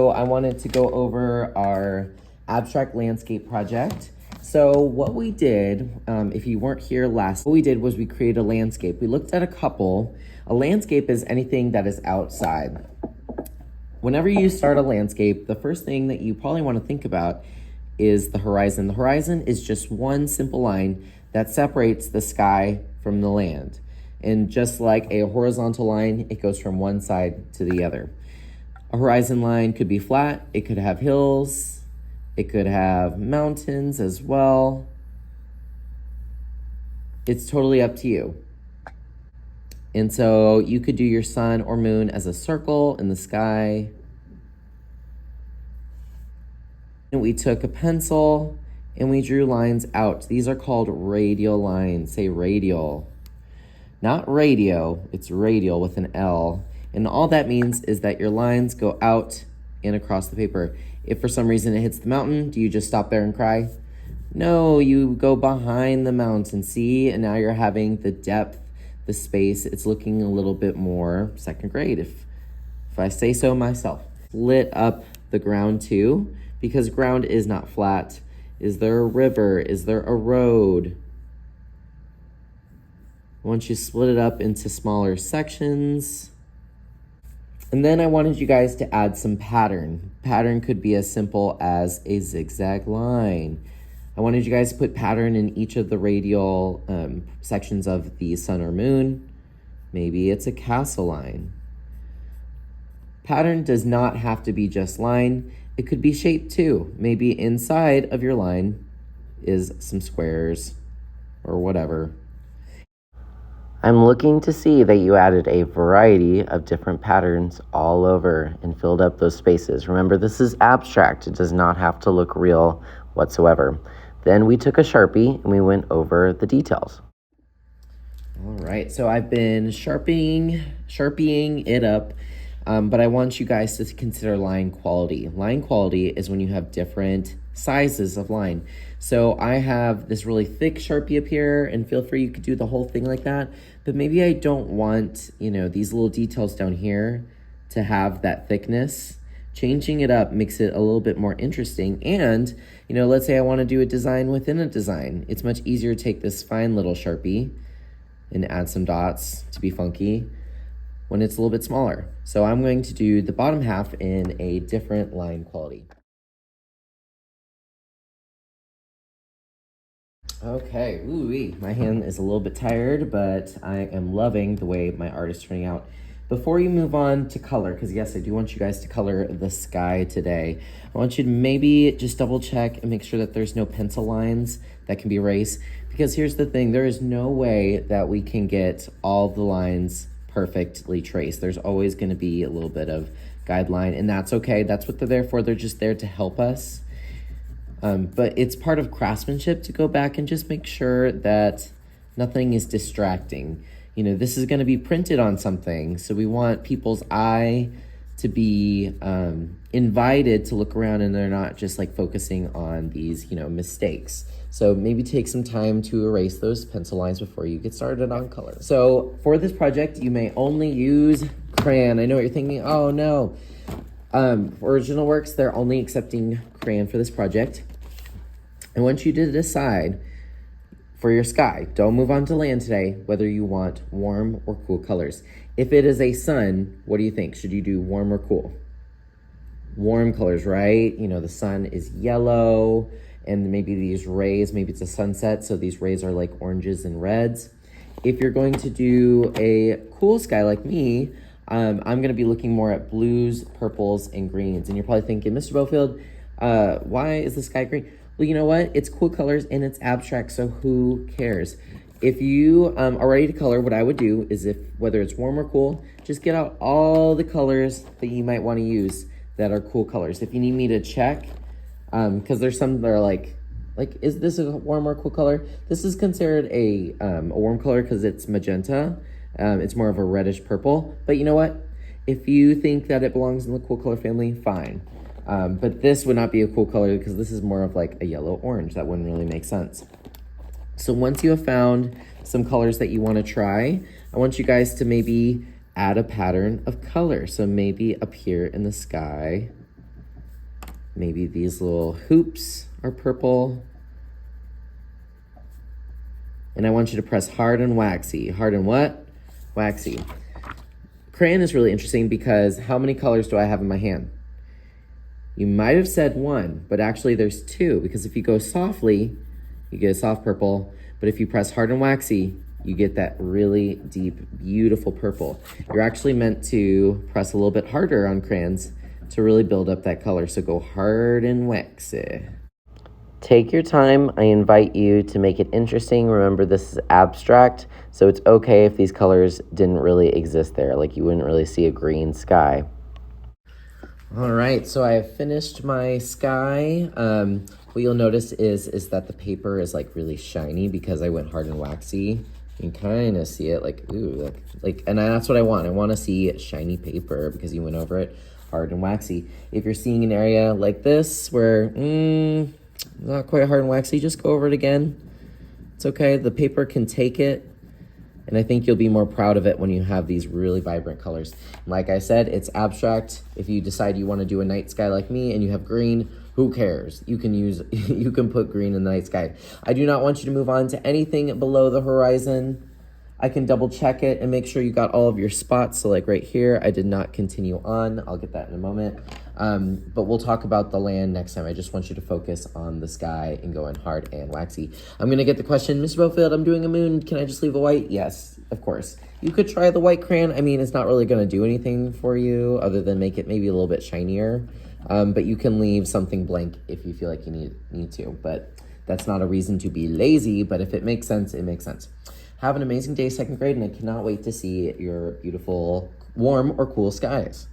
So I wanted to go over our abstract landscape project. So what we did, if you weren't here last, what we did was we created a landscape. We looked at a couple. A landscape is anything that is outside. Whenever you start a landscape, the first thing that you probably want to think about is the horizon. The horizon is just one simple line that separates the sky from the land. And just like a horizontal line, it goes from one side to the other. A horizon line could be flat, it could have hills, it could have mountains as well. It's totally up to you. And so you could do your sun or moon as a circle in the sky. And we took a pencil and we drew lines out. These are called radial lines. Say radial. Not radio, it's radial with an L. And all that means is that your lines go out and across the paper. If for some reason it hits the mountain, do you just stop there and cry? No, you go behind the mountain, see? And now you're having the depth, the space. It's looking a little bit more second grade, if I say so myself. Lit up the ground too, because ground is not flat. Is there a river? Is there a road? Once you split it up into smaller sections. And then I wanted you guys to add some pattern. Pattern could be as simple as a zigzag line. I wanted you guys to put pattern in each of the radial sections of the sun or moon. Maybe it's a castle line. Pattern does not have to be just line. It could be shape too. Maybe inside of your line is some squares or whatever. I'm looking to see that you added a variety of different patterns all over and filled up those spaces. Remember, this is abstract. It does not have to look real whatsoever. Then we took a Sharpie and we went over the details. All right, so I've been sharpieing it up, but I want you guys to consider line quality. Line quality is when you have different sizes of line. So I have this really thick Sharpie up here, and feel free, you could do the whole thing like that, but maybe I don't want, these little details down here to have that thickness. Changing it up makes it a little bit more interesting. And, let's say I want to do a design within a design. It's much easier to take this fine little Sharpie and add some dots to be funky when it's a little bit smaller. So I'm going to do the bottom half in a different line quality. Okay, ooh-wee. My hand is a little bit tired, but I am loving the way my art is turning out. Before you move on to color, because yes, I do want you guys to color the sky today, I want you to maybe just double check and make sure that there's no pencil lines that can be erased, because here's the thing, there is no way that we can get all the lines perfectly traced. There's always going to be a little bit of guideline, and that's okay. That's what they're there for. They're just there to help us. But it's part of craftsmanship to go back and just make sure that nothing is distracting. This is going to be printed on something, so we want people's eye to be invited to look around, and they're not just like focusing on these, mistakes. So maybe take some time to erase those pencil lines before you get started on color. So for this project, you may only use crayon. I know what you're thinking, oh no. Original Works, they're only accepting crayon for this project. I want you to decide for your sky, don't move on to land today, whether you want warm or cool colors. If it is a sun, what do you think? Should you do warm or cool? Warm colors, right? The sun is yellow, and maybe these rays, maybe it's a sunset, so these rays are like oranges and reds. If you're going to do a cool sky like me, I'm going to be looking more at blues, purples, and greens. And you're probably thinking, Mr. Bofield, why is the sky green? Well, you know what? It's cool colors and it's abstract, so who cares? If you are ready to color, what I would do is, whether it's warm or cool, just get out all the colors that you might want to use that are cool colors. If you need me to check, because there's some that are like, is this a warm or cool color? This is considered a warm color because it's magenta. It's more of a reddish purple, but you know what? If you think that it belongs in the cool color family, fine. But this would not be a cool color because this is more of like a yellow orange. That wouldn't really make sense. So once you have found some colors that you want to try, I want you guys to maybe add a pattern of color. So maybe up here in the sky, Maybe these little hoops are purple. And I want you to press hard and waxy. Hard and what? Waxy. Crayon is really interesting because how many colors do I have in my hand? You might have said one, but actually there's two, because if you go softly, you get a soft purple, but if you press hard and waxy, you get that really deep, beautiful purple. You're actually meant to press a little bit harder on crayons to really build up that color, so go hard and waxy. Take your time. I invite you to make it interesting. Remember, this is abstract, so it's okay if these colors didn't really exist there, like you wouldn't really see a green sky. All right, so I have finished my sky. What you'll notice is that the paper is like really shiny because I went hard and waxy. You can kind of see it like, ooh, and that's what I want. I want to see shiny paper because you went over it hard and waxy. If you're seeing an area like this where, not quite hard and waxy, just go over it again. It's okay, the paper can take it. And I think you'll be more proud of it when you have these really vibrant colors. Like I said, it's abstract. If you decide you want to do a night sky like me and you have green, who cares? You can put green in the night sky. I do not want you to move on to anything below the horizon. I can double check it and make sure you got all of your spots. So like right here, I did not continue on. I'll get that in a moment. But we'll talk about the land next time. I just want you to focus on the sky and go in hard and waxy. I'm gonna get the question, Mr. Bofield, I'm doing a moon. Can I just leave a white? Yes, of course. You could try the white crayon. I mean, it's not really gonna do anything for you other than make it maybe a little bit shinier. But you can leave something blank if you feel like you need to. But that's not a reason to be lazy, but if it makes sense, it makes sense. Have an amazing day, second grade, and I cannot wait to see your beautiful, warm or cool skies.